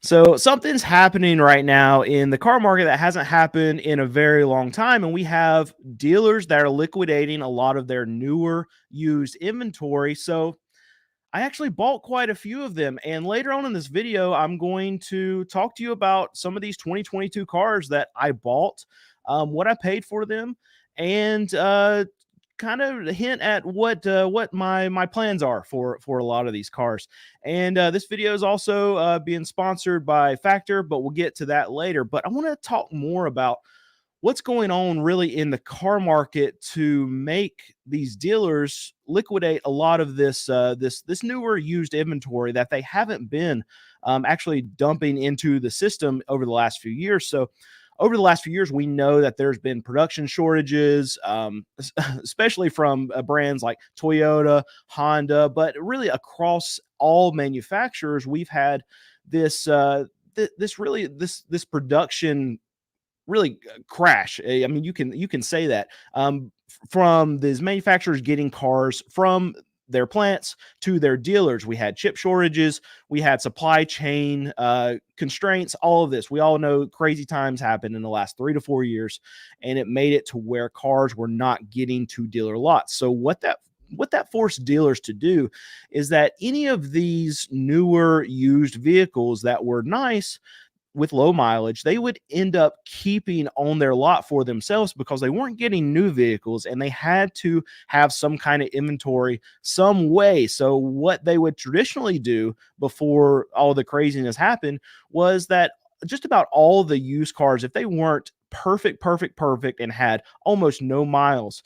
So something's happening right now in the car market that hasn't happened in a very long time. And we have dealers that are liquidating a lot of their newer used inventory. So I actually bought quite a few of them. And later on in this video, I'm going to talk to you about some of these 2022 cars that I bought, what I paid for them, and kind of hint at what my plans are for a lot of these cars. And this video is also being sponsored by Factor, but we'll get to that later. But I want to talk more about what's going on really in the car market to make these dealers liquidate a lot of this newer used inventory that they haven't been actually dumping into the system over the last few years. So over the last few years, we know that there's been production shortages, especially from brands like Toyota, Honda, but really across all manufacturers, we've had this this production really crash. I mean, you can say that from these manufacturers getting cars from their plants to their dealers. We had chip shortages, we had supply chain constraints, all of this. We all know crazy times happened in the last 3 to 4 years, and it made it to where cars were not getting to dealer lots. So what that forced dealers to do is that any of these newer used vehicles that were nice with low mileage, they would end up keeping on their lot for themselves because they weren't getting new vehicles and they had to have some kind of inventory some way. So, what they would traditionally do before all the craziness happened was that just about all the used cars, if they weren't perfect, and had almost no miles,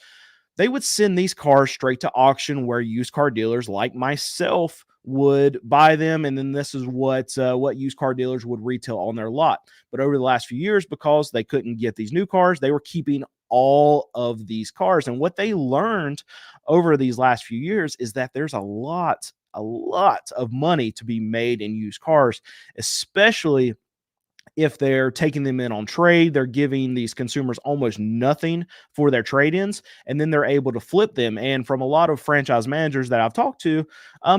they would send these cars straight to auction where used car dealers like myself would buy them, and then this is what used car dealers would retail on their lot. But over the last few years, because they couldn't get these new cars, they were keeping all of these cars. And what they learned over these last few years is that there's a lot of money to be made in used cars, especially if they're taking them in on trade. They're giving these consumers almost nothing for their trade-ins, and then they're able to flip them. And from a lot of franchise managers that I've talked to,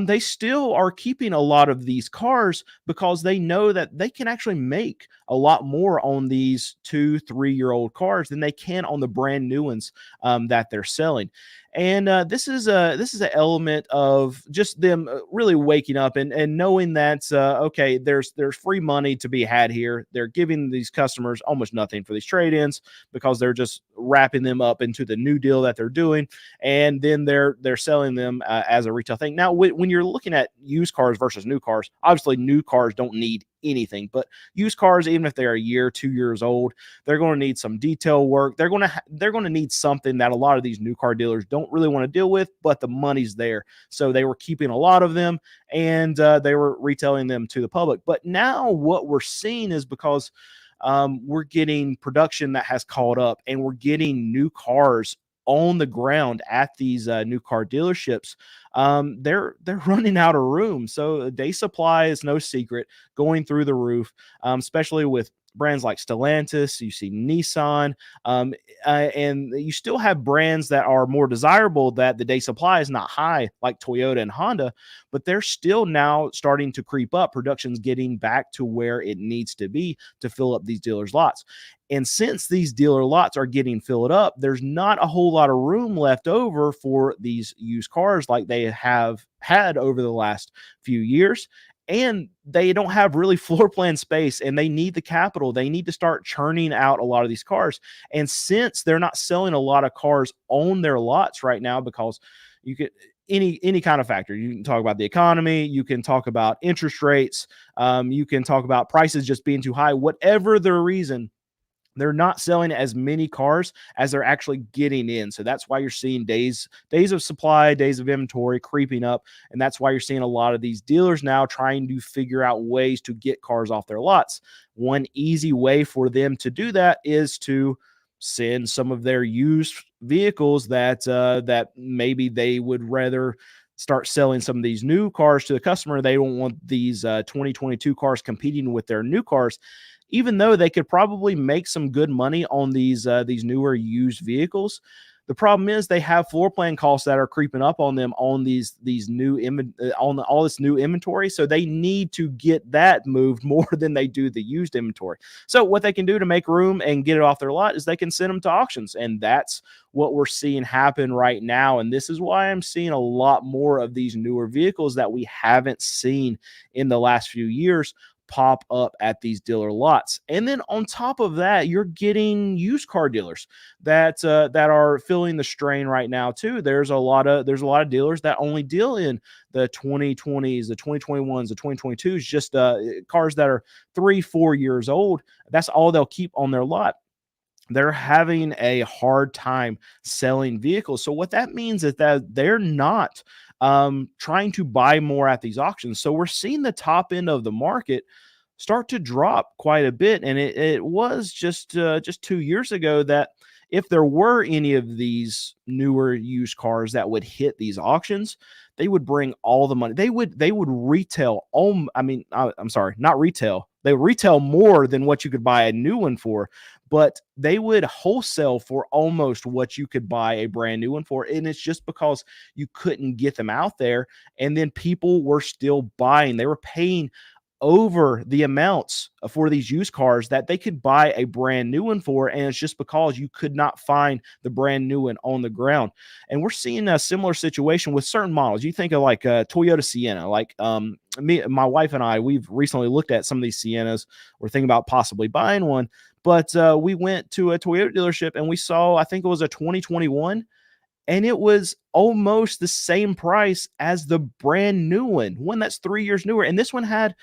they still are keeping a lot of these cars because they know that they can actually make a lot more on these 2, 3 year old cars than they can on the brand new ones that they're selling. And this is an element of just them really waking up and knowing that okay, there's free money to be had here. They're giving these customers almost nothing for these trade-ins because they're just wrapping them up into the new deal that they're doing, and then they're selling them as a retail thing. Now, when you're looking at used cars versus new cars, obviously new cars don't need anything, but used cars, even if they're a year, 2 years old, they're going to need some detail work. They're going to need something that a lot of these new car dealers don't really want to deal with, but the money's there. So they were keeping a lot of them, and they were retailing them to the public. But now what we're seeing is because we're getting production that has caught up, and we're getting new cars on the ground at these new car dealerships. They're running out of room, so day supply is no secret, going through the roof, especially with brands like Stellantis. You see Nissan, and you still have brands that are more desirable that the day supply is not high, like Toyota and Honda, but they're still now starting to creep up. Production's getting back to where it needs to be to fill up these dealers' lots. And since these dealer lots are getting filled up, there's not a whole lot of room left over for these used cars like they have had over the last few years. And they don't have really floor plan space, and they need the capital. They need to start churning out a lot of these cars. And since they're not selling a lot of cars on their lots right now, because you could any kind of factor, you can talk about the economy, you can talk about interest rates, you can talk about prices just being too high, whatever the reason, they're not selling as many cars as they're actually getting in. So that's why you're seeing days of supply, days of inventory creeping up. And that's why you're seeing a lot of these dealers now trying to figure out ways to get cars off their lots. One easy way for them to do that is to send some of their used vehicles that maybe they would rather start selling some of these new cars to the customer. They don't want these 2022 cars competing with their new cars, even though they could probably make some good money on these newer used vehicles. The problem is they have floor plan costs that are creeping up on them on these new on all this new inventory. So they need to get that moved more than they do the used inventory. So what they can do to make room and get it off their lot is they can send them to auctions, and that's what we're seeing happen right now. And this is why I'm seeing a lot more of these newer vehicles that we haven't seen in the last few years pop up at these dealer lots. And then on top of that, you're getting used car dealers that are feeling the strain right now too. There's a lot of dealers that only deal in the 2020s, the 2021s, the 2022s, just cars that are 3-4 years old. That's all they'll keep on their lot. They're having a hard time selling vehicles. So what that means is that they're not trying to buy more at these auctions. So we're seeing the top end of the market start to drop quite a bit. And it was just 2 years ago that if there were any of these newer used cars that would hit these auctions, they would bring all the money. They would retail. I'm sorry, not retail. They would retail more than what you could buy a new one for, but they would wholesale for almost what you could buy a brand new one for. And it's just because you couldn't get them out there. And then people were still buying. They were paying over the amounts for these used cars that they could buy a brand new one for. And it's just because you could not find the brand new one on the ground. And we're seeing a similar situation with certain models. You think of like a Toyota Sienna, like my wife and I, we've recently looked at some of these Siennas. We're thinking about possibly buying one, but we went to a Toyota dealership and we saw, I think it was a 2021, and it was almost the same price as the brand new one that's 3 years newer. And this one had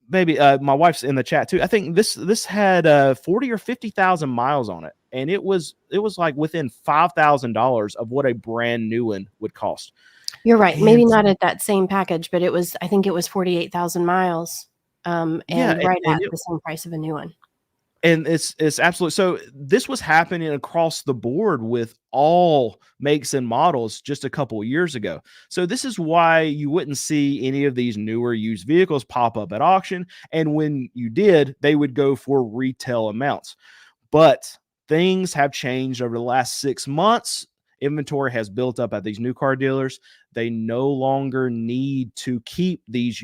maybe my wife's in the chat too. I think this had 40 or 50,000 miles on it, and it was like within $5,000 of what a brand new one would cost. You're right. And maybe not at that same package, but I think it was 48,000 miles, and right at the same price of a new one. And it's absolutely, so this was happening across the board with all makes and models just a couple of years ago. So this is why you wouldn't see any of these newer used vehicles pop up at auction. And when you did, they would go for retail amounts. But things have changed over the last 6 months. Inventory has built up at these new car dealers. They no longer need to keep these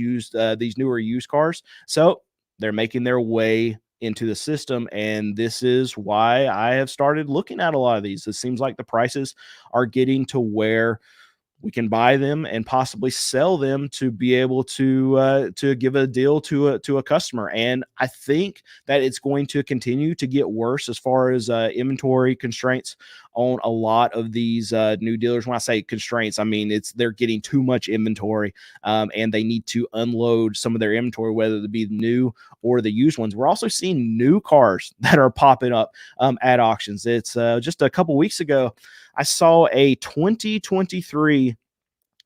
newer used cars. So they're making their way into the system. And this is why I have started looking at a lot of these. It seems like the prices are getting to where we can buy them and possibly sell them to be able to give a deal to a customer. And I think that it's going to continue to get worse as far as inventory constraints on a lot of these new dealers. When I say constraints, I mean they're getting too much inventory, and they need to unload some of their inventory, whether it be new or the used ones. We're also seeing new cars that are popping up at auctions. It's just a couple weeks ago, I saw a 2023.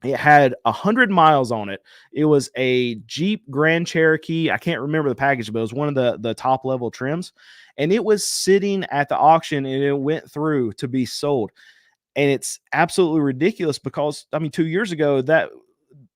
It had 100 miles on it. It was a Jeep Grand Cherokee. I can't remember the package, but it was one of the top level trims. And it was sitting at the auction and it went through to be sold. And it's absolutely ridiculous because, 2 years ago, that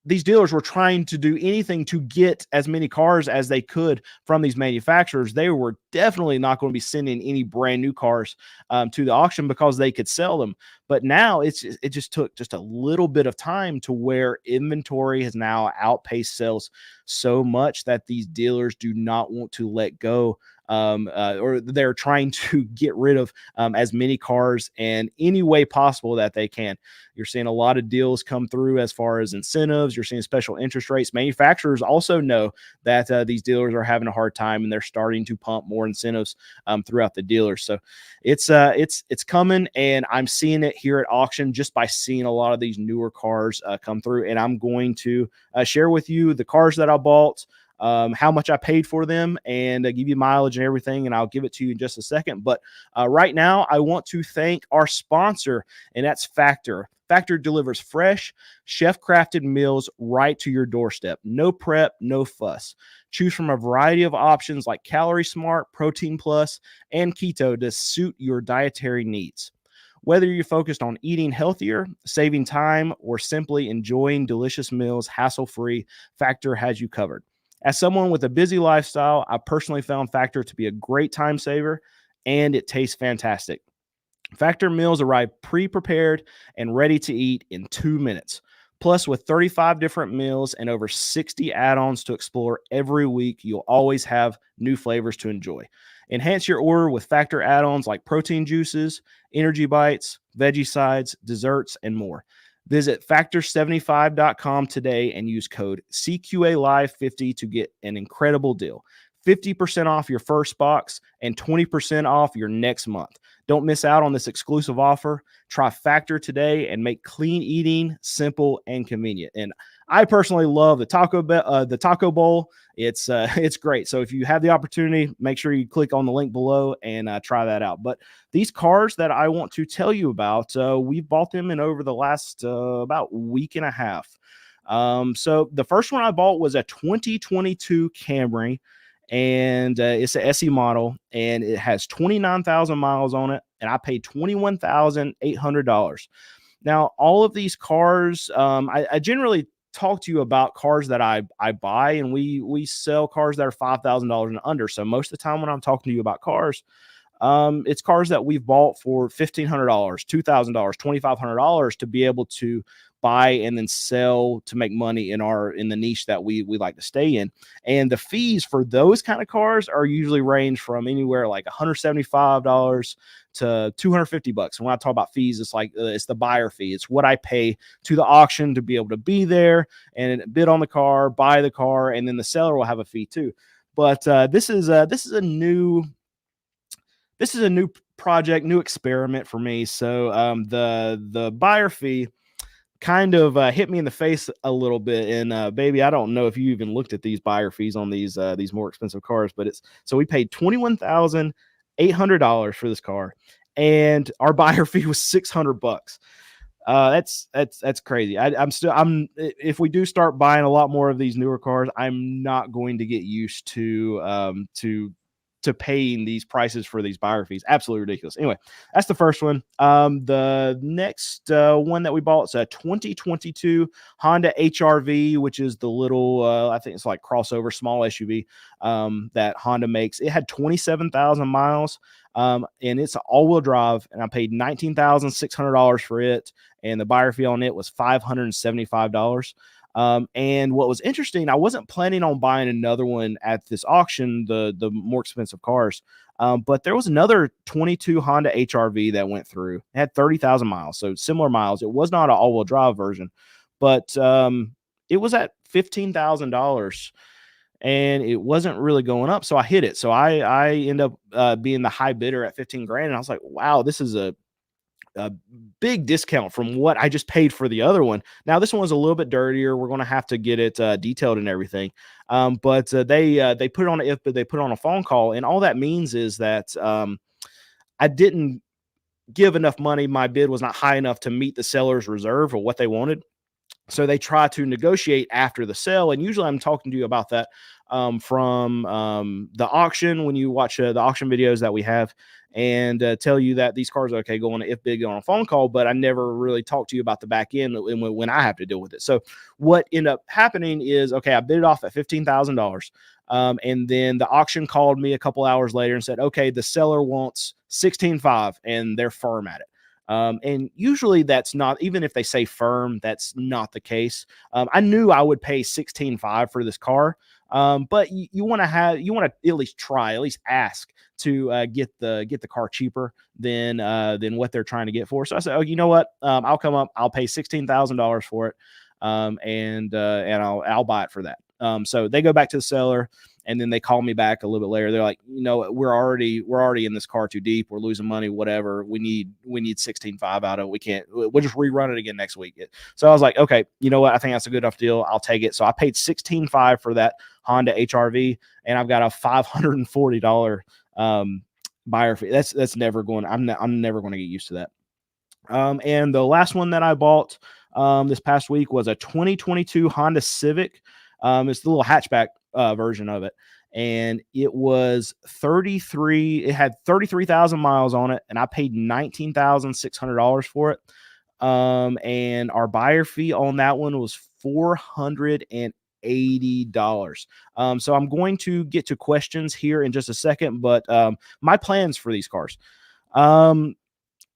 these dealers were trying to do anything to get as many cars as they could from these manufacturers. They were definitely not going to be sending any brand new cars to the auction because they could sell them. But now it just took just a little bit of time to where inventory has now outpaced sales so much that these dealers do not want to let go, or they're trying to get rid of as many cars in any way possible that they can. You're seeing a lot of deals come through as far as incentives. You're seeing special interest rates. Manufacturers also know that these dealers are having a hard time, and they're starting to pump more incentives throughout the dealers. So it's coming, and I'm seeing it here at auction just by seeing a lot of these newer cars come through. And I'm going to share with you the cars that I bought, how much I paid for them, and give you mileage and everything, and I'll give it to you in just a second. But right now, I want to thank our sponsor, and that's Factor. Factor delivers fresh, chef-crafted meals right to your doorstep. No prep, no fuss. Choose from a variety of options like Calorie Smart, Protein Plus, and Keto to suit your dietary needs. Whether you're focused on eating healthier, saving time, or simply enjoying delicious meals hassle-free, Factor has you covered. As someone with a busy lifestyle, I personally found Factor to be a great time saver, and it tastes fantastic. Factor meals arrive pre-prepared and ready to eat in 2 minutes. Plus, with 35 different meals and over 60 add-ons to explore every week, you'll always have new flavors to enjoy. Enhance your order with Factor add-ons like protein juices, energy bites, veggie sides, desserts, and more. Visit factor75.com today and use code CQALive50 to get an incredible deal. 50% off your first box and 20% off your next month. Don't miss out on this exclusive offer. Try Factor today and make clean eating simple and convenient. And I personally love the taco bowl. It's great. So if you have the opportunity, make sure you click on the link below and try that out. But these cars that I want to tell you about, we've bought them in over the last about week and a half. So the first one I bought was a 2022 Camry, and it's a SE model, and it has 29,000 miles on it, and I paid $21,800. Now, all of these cars, I generally talk to you about cars that I buy, and we sell cars that are $5,000 and under. So most of the time when I'm talking to you about cars, it's cars that we've bought for $1,500, $2,000, $2,500 to be able to buy and then sell to make money in the niche that we like to stay in. And the fees for those kind of cars are usually range from anywhere like $175 to $250. And when I talk about fees, it's like it's the buyer fee. It's what I pay to the auction to be able to be there and bid on the car, buy the car, and then the seller will have a fee too. But this is a new project, new experiment for me. So the buyer fee kind of hit me in the face a little bit. And baby, I don't know if you even looked at these buyer fees on these more expensive cars, but so we paid $21,800 for this car, and our buyer fee was $600. That's crazy. If we do start buying a lot more of these newer cars, I'm not going to get used to paying these prices for these buyer fees. Absolutely ridiculous. Anyway, that's the first one. The next one that we bought is a 2022 Honda HRV, which is the little, I think it's like crossover small SUV that Honda makes. It had 27,000 miles. And it's an all-wheel drive, and I paid $19,600 for it, and the buyer fee on it was $575. And what was interesting, I wasn't planning on buying another one at this auction, the more expensive cars. But there was another 22 Honda HRV that went through. It had 30,000 miles, so similar miles. It was not an all-wheel drive version, but it was at $15,000. And it wasn't really going up, so I hit it. So I end up being the high bidder at 15 grand, and I was like, wow, this is a big discount from what I just paid for the other one. Now this one's a little bit dirtier. We're going to have to get it detailed and everything. But they put it on they put it on a phone call, and all that means is that I didn't give enough money. My bid was not high enough to meet the seller's reserve or what they wanted. So they try to negotiate after the sale. And usually I'm talking to you about that from the auction, when you watch the auction videos that we have, and tell you that these cars are okay going to if big on a phone call, but I never really talk to you about the back end when I have to deal with it. So what ended up happening is, okay, I bid it off at $15,000. And then the auction called me a couple hours later and said, okay, the seller wants 16.5, and they're firm at it. And usually that's not, even if they say firm, that's not the case. I knew I would pay 16.5 for this car. But you want to at least try, at least ask to get the car cheaper than what they're trying to get for. So I said, oh, you know what? I'll come up, I'll pay $16,000 for it. And I'll buy it for that. So they go back to the seller, and then they call me back a little bit later. They're like, you know, we're already in this car too deep. We're losing money, whatever. We need 16.5 out of it. We'll just rerun it again next week. So I was like, okay, you know what? I think that's a good enough deal. I'll take it. So I paid $16.5 for that Honda HRV, and I've got a $540 buyer fee. That's never going. I'm never going to get used to that. And the last one that I bought this past week was a 2022 Honda Civic. It's the little hatchback version of it, and it had 33,000 miles on it, and I paid $19,600 for it. And our buyer fee on that one was $480. So I'm going to get to questions here in just a second, but my plans for these cars.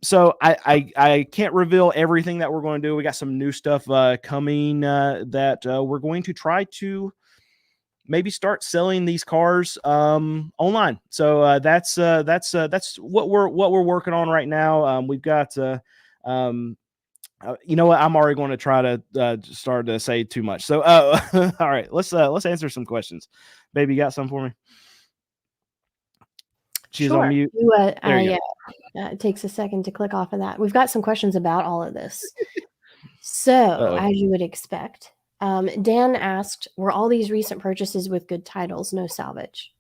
So I can't reveal everything that we're going to do. We got some new stuff coming that we're going to try to maybe start selling these cars online. So that's what we're working on right now. We've got you know what? I'm already going to try to start to say too much. So all right, let's answer some questions. Baby, you got some for me? She's sure. on mute. There you go. It takes a second to click off of that. We've got some questions about all of this. So, as you would expect, Dan asked, were all these recent purchases with good titles, no salvage?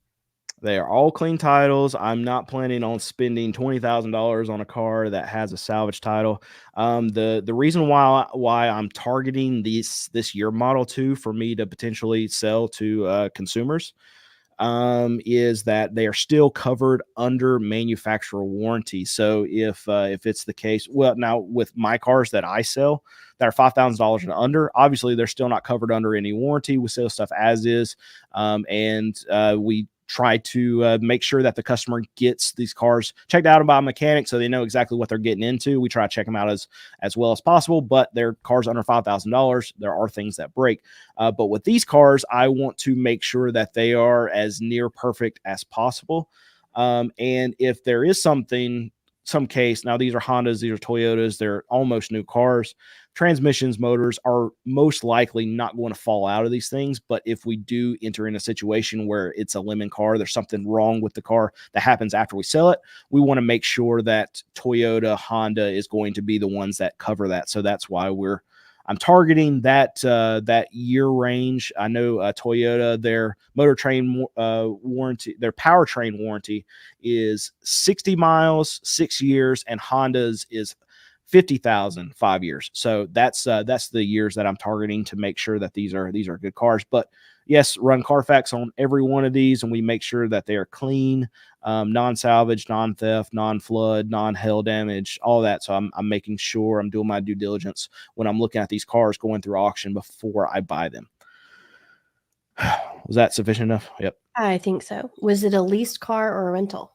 They are all clean titles. I'm not planning on spending $20,000 on a car that has a salvage title. The reason why I'm targeting this year model 2 for me to potentially sell to consumers is that they are still covered under manufacturer warranty. So if it's the case, well, now with my cars that I sell that are $5,000 and under, obviously they're still not covered under any warranty. We sell stuff as is, and we try to make sure that the customer gets these cars checked out by a mechanic so they know exactly what they're getting into. We try to check them out as well as possible, but they're cars under $5,000. There are things that break. But with these cars, I want to make sure that they are as near perfect as possible. And if there is some case, now these are Hondas, these are Toyotas, they're almost new cars. Transmissions, motors are most likely not going to fall out of these things. But if we do enter in a situation where it's a lemon car, there's something wrong with the car that happens after we sell it, we want to make sure that Toyota, Honda is going to be the ones that cover that. So that's why I'm targeting that year range. I know Toyota, their motor train warranty, their powertrain warranty is 60 miles, 6 years, and Honda's is 50,000, 5 years. So that's the years that I'm targeting to make sure that these are good cars. But yes, run Carfax on every one of these, and we make sure that they are clean, non-salvage, non-theft, non-flood, non-hail damage, all that. So I'm making sure I'm doing my due diligence when I'm looking at these cars going through auction before I buy them. Was that sufficient enough? Yep. I think so. Was it a leased car or a rental?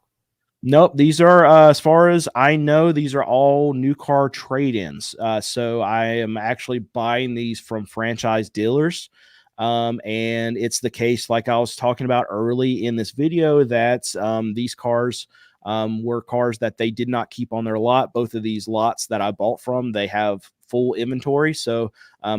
Nope. These are, as far as I know, these are all new car trade-ins. So I am actually buying these from franchise dealers. And it's the case, like I was talking about early in this video, that these cars were cars that they did not keep on their lot. Both of these lots that I bought from, they have full inventory. So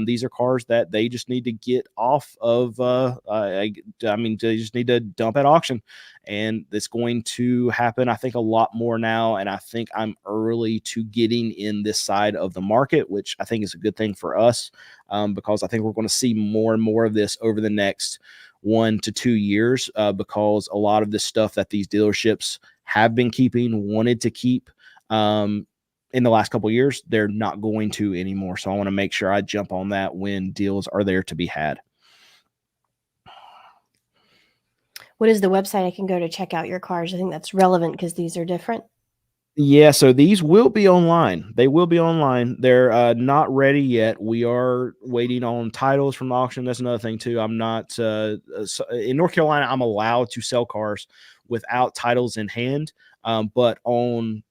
these are cars that they just need to get off of. I mean, they just need to dump at auction. And it's going to happen, I think, a lot more now. And I think I'm early to getting in this side of the market, which I think is a good thing for us, because I think we're going to see more and more of this over the next 1 to 2 years, because a lot of this stuff that these dealerships have been keeping, wanted to keep in the last couple of years, they're not going to anymore. So I want to make sure I jump on that when deals are there to be had. What is the website I can go to check out your cars? I think that's relevant because these are different. Yeah, so these will be online. They will be online. They're not ready yet. We are waiting on titles from the auction. That's another thing too. I'm not in North Carolina. I'm allowed to sell cars without titles in hand, but on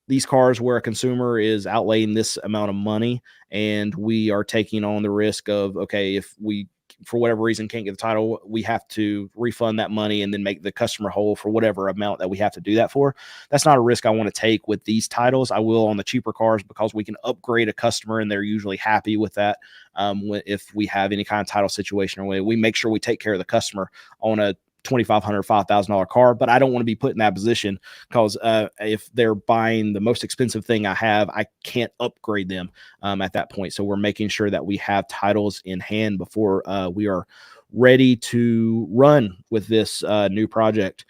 these cars where a consumer is outlaying this amount of money and we are taking on the risk of, okay, if we for whatever reason can't get the title, we have to refund that money and then make the customer whole for whatever amount that we have to do that for. That's not a risk I want to take with these titles. I will on the cheaper cars because we can upgrade a customer and they're usually happy with that. If we have any kind of title situation, or we make sure we take care of the customer on a $2,500, $5,000 car, but I don't want to be put in that position because if they're buying the most expensive thing I have, I can't upgrade them at that point. So we're making sure that we have titles in hand before we are ready to run with this new project.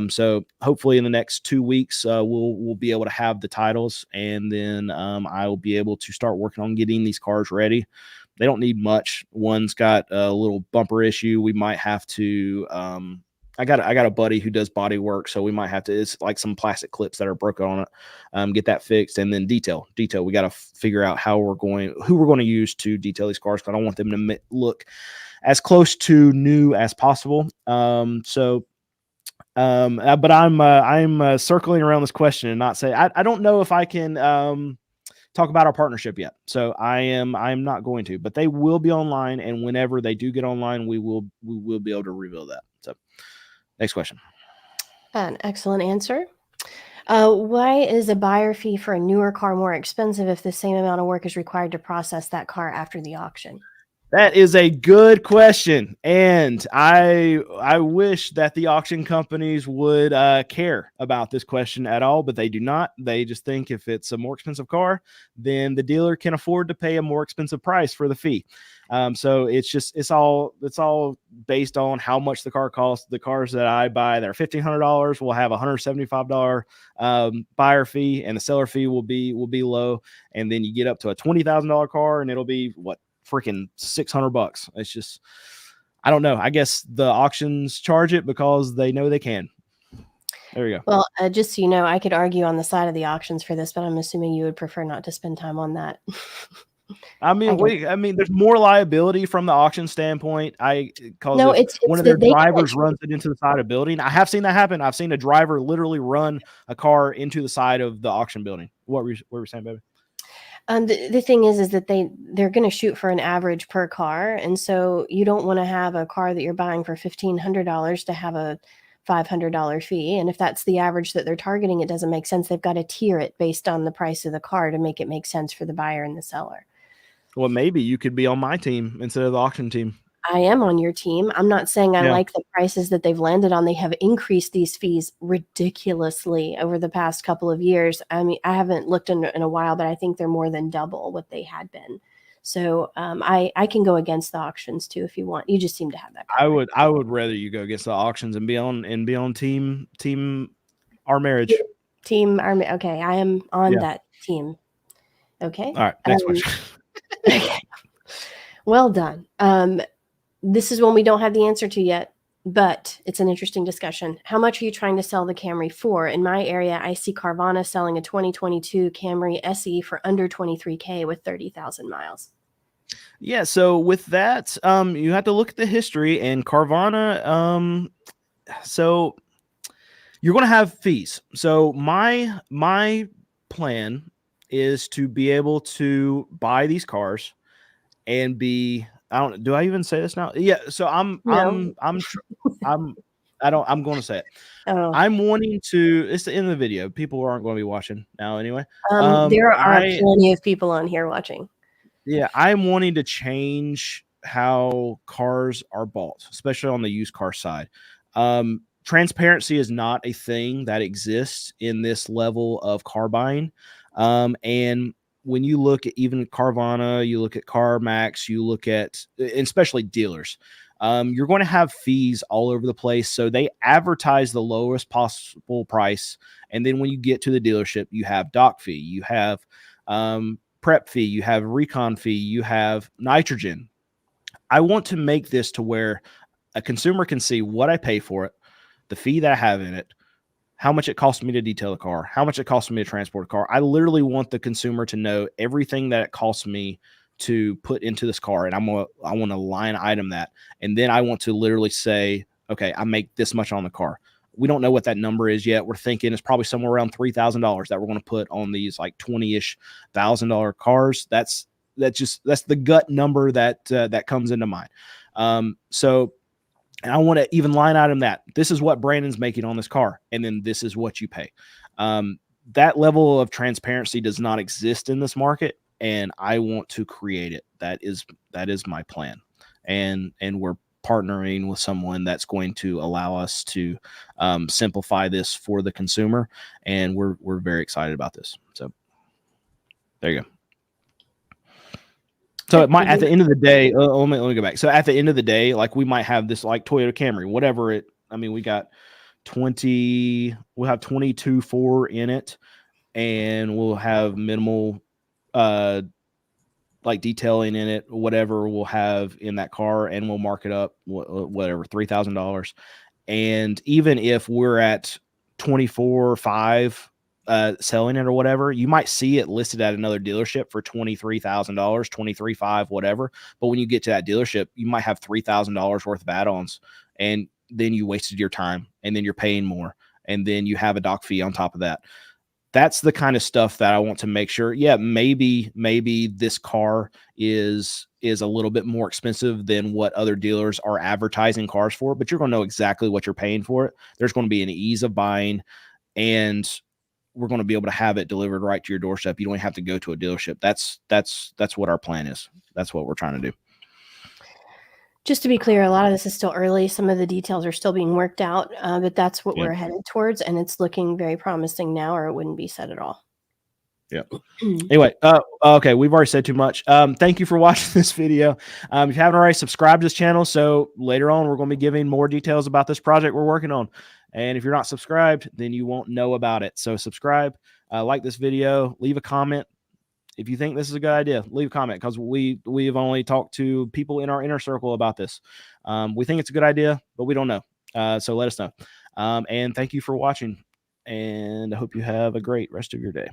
So hopefully in the next 2 weeks, we'll be able to have the titles, and then I will be able to start working on getting these cars ready. They don't need much. One's got a little bumper issue. We might have to, I got a buddy who does body work. So we might have to, it's like some plastic clips that are broken on it, get that fixed. And then detail. We got to figure out who we're going to use to detail these cars. Cause I don't want them to look as close to new as possible. So But I'm circling around this question and not say I don't know if I can talk about our partnership yet. So I'm not going to, but they will be online, and whenever they do get online, we will be able to reveal that. So next question. An excellent answer. Why is a buyer fee for a newer car more expensive if the same amount of work is required to process that car after the auction? That is a good question, and I wish that the auction companies would care about this question at all, but they do not. They just think if it's a more expensive car, then the dealer can afford to pay a more expensive price for the fee. So it's all based on how much the car costs. The cars that I buy that are $1,500 will have a $175 buyer fee, and the seller fee will be low. And then you get up to a $20,000 car, and it'll be what? Freaking $600. It's just, I don't know. I guess the auctions charge it because they know they can. There you go. Well, just so you know, I could argue on the side of the auctions for this, but I'm assuming you would prefer not to spend time on that. I mean, there's more liability from the auction standpoint. No, if one of their drivers runs it into the side of the building. I have seen that happen. I've seen a driver literally run a car into the side of the auction building. What were you saying, baby? The thing is that they're going to shoot for an average per car, and so you don't want to have a car that you're buying for $1,500 to have a $500 fee. And if that's the average that they're targeting, it doesn't make sense. They've got to tier it based on the price of the car to make it make sense for the buyer and the seller. Well, maybe you could be on my team instead of the auction team. I am on your team. I'm not saying I like the prices that they've landed on. They have increased these fees ridiculously over the past couple of years. I mean, I haven't looked in a while, but I think they're more than double what they had been. So I can go against the auctions too if you want. You just seem to have that covered. I would rather you go against the auctions and be on team our marriage. Team our okay. I am on that team. Okay. All right. Next question. Okay. Well done. This is one we don't have the answer to yet, but it's an interesting discussion. How much are you trying to sell the Camry for? In my area, I see Carvana selling a 2022 Camry SE for under $23,000 with 30,000 miles. Yeah, so with that, you have to look at the history, and Carvana, so you're going to have fees. So my plan is to be able to buy these cars and be, do I even say this now? Yeah. So I'm going to say it. Oh. I'm wanting to, it's the end of the video. People aren't going to be watching now anyway. There are plenty of people on here watching. Yeah. I'm wanting to change how cars are bought, especially on the used car side. Transparency is not a thing that exists in this level of car buying. And when you look at even Carvana, you look at CarMax, you look at, especially dealers, you're going to have fees all over the place. So they advertise the lowest possible price. And then when you get to the dealership, you have dock fee, you have prep fee, you have recon fee, you have nitrogen. I want to make this to where a consumer can see what I pay for it, the fee that I have in it, how much it costs me to detail a car, how much it costs me to transport a car. I literally want the consumer to know everything that it costs me to put into this car. And I want to line item that. And then I want to literally say, okay, I make this much on the car. We don't know what that number is yet. We're thinking it's probably somewhere around $3,000 that we're going to put on these like $20,000-ish cars. That's the gut number that comes into mind. And I want to even line item that. This is what Brandon's making on this car, and then this is what you pay. That level of transparency does not exist in this market, and I want to create it. That is my plan, and we're partnering with someone that's going to allow us to simplify this for the consumer, and we're very excited about this. So there you go. So it might, at the end of the day, let me go back. So at the end of the day, like we might have this like Toyota Camry, whatever it, I mean, we'll have 22.4 in it, and we'll have minimal like detailing in it, whatever we'll have in that car, and we'll mark it up, whatever, $3,000. And even if we're at 24.5 selling it or whatever, you might see it listed at another dealership for $23,000, $23,500, whatever. But when you get to that dealership, you might have $3,000 worth of add-ons, and then you wasted your time, and then you're paying more, and then you have a dock fee on top of that. That's the kind of stuff that I want to make sure. Yeah, maybe this car is a little bit more expensive than what other dealers are advertising cars for, but you're going to know exactly what you're paying for it. There's going to be an ease of buying, and we're going to be able to have it delivered right to your doorstep. You don't have to go to a dealership. That's what our plan is. That's what we're trying to do. Just to be clear, a lot of this is still early. Some of the details are still being worked out, but that's what we're headed towards, and it's looking very promising now, or it wouldn't be said at all. Yeah. Anyway, okay, we've already said too much. Thank you for watching this video. If you haven't already, subscribed to this channel, so later on we're going to be giving more details about this project we're working on. And if you're not subscribed, then you won't know about it. So subscribe, like this video, leave a comment. If you think this is a good idea, leave a comment, because we've only talked to people in our inner circle about this. We think it's a good idea, but we don't know. So let us know. And thank you for watching, and I hope you have a great rest of your day.